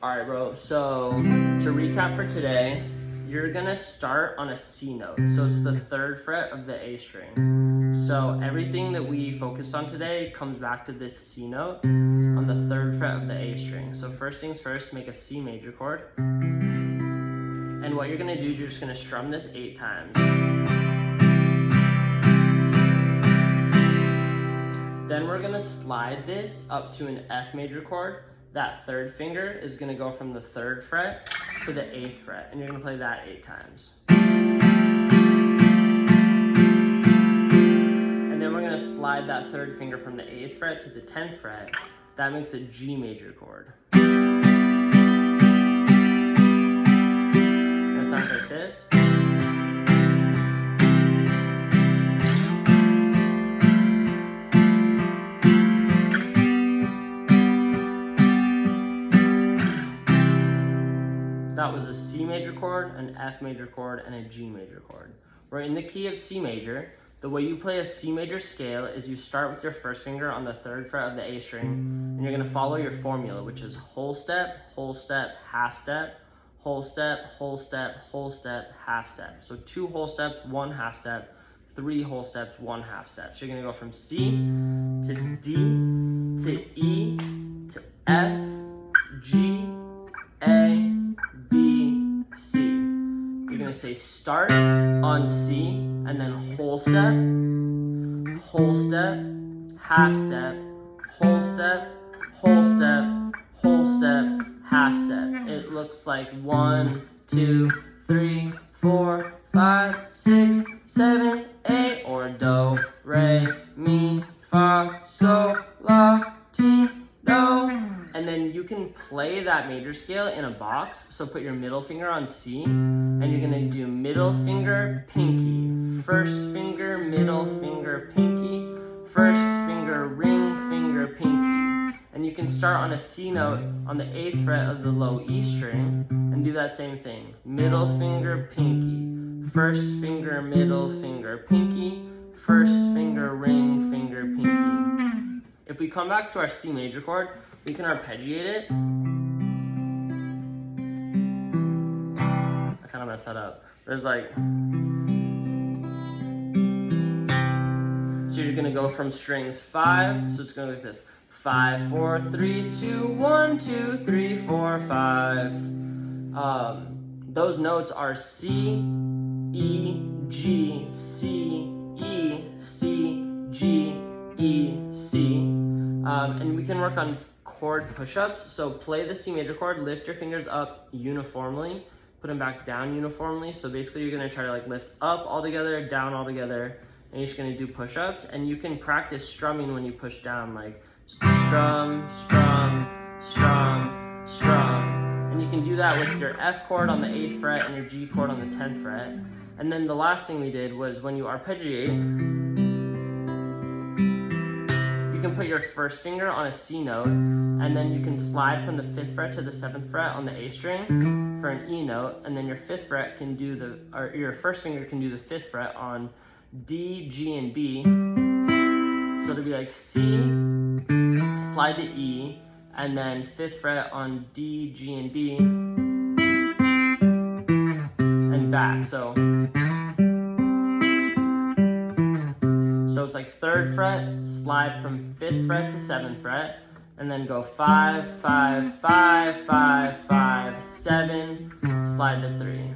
All right, bro. So to recap for today, you're gonna start on a C note. So it's the 3rd fret of the A string. So everything that we focused on today comes back to this C note on the 3rd fret of the A string. So first things first, make a C major chord. And what you're gonna do is you're just gonna strum this 8 times. Then we're gonna slide this up to an F major chord. That 3rd finger is gonna go from the 3rd fret to the 8th fret, and you're gonna play that 8 times. And then we're gonna slide that 3rd finger from the 8th fret to the 10th fret. That makes a G major chord. And it sounds like this. That was a C major chord, an F major chord, and a G major chord. We're in the key of C major. The way you play a C major scale is you start with your 1st finger on the 3rd fret of the A string, and you're gonna follow your formula, which is whole step, half step, whole step, whole step, whole step, half step. So 2 whole steps, 1 half step, 3 whole steps, 1 half step. So you're gonna go from C to D to E to F, G, A, B, C. You're gonna say start on C and then whole step, half step, whole step, whole step, whole step, half step. It looks like 1, 2, 3, 4, 5, 6, 7, 8, or do, re, mi, fa, sol, la, ti, do. And then you can play that major scale in a box. So put your middle finger on C, and you're gonna do middle finger, pinky, 1st finger, middle finger, pinky, 1st finger, ring finger, pinky. And you can start on a C note on the 8th fret of the low E string and do that same thing. Middle finger, pinky, 1st finger, middle finger, pinky, 1st finger, ring finger, pinky. If we come back to our C major chord, we can arpeggiate it. I kind of messed that up. There's like, so you're gonna go from strings 5, so it's gonna go like this. 5, 4, 3, 2, 1, 2, 3, 4, 5. Those notes are C, E, G, C, E, C, G, E, C. And we can work on chord push-ups. So play the C major chord, lift your fingers up uniformly, put them back down uniformly. So basically you're gonna try to like lift up all together, down all together, and you're just gonna do push-ups. And you can practice strumming when you push down, like strum, strum, strum, strum. And you can do that with your F chord on the 8th fret and your G chord on the 10th fret. And then the last thing we did was when you arpeggiate, you can put your 1st finger on a C note, and then you can slide from the 5th fret to the 7th fret on the A string for an E note, and then your 5th fret can do your 1st finger can do the 5th fret on D, G, and B. So it'll be like C, slide to E, and then 5th fret on D, G, and B, and back. So it's like 3rd fret, slide from 5th fret to 7th fret, and then go 5, 5, 5, 5, 5, 7, slide to 3.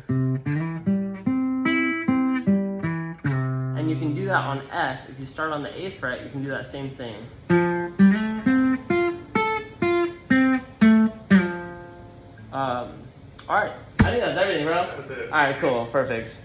And you can do that on F. If you start on the 8th fret, you can do that same thing. All right, I think that's everything, bro. That's it. All right, cool, perfect.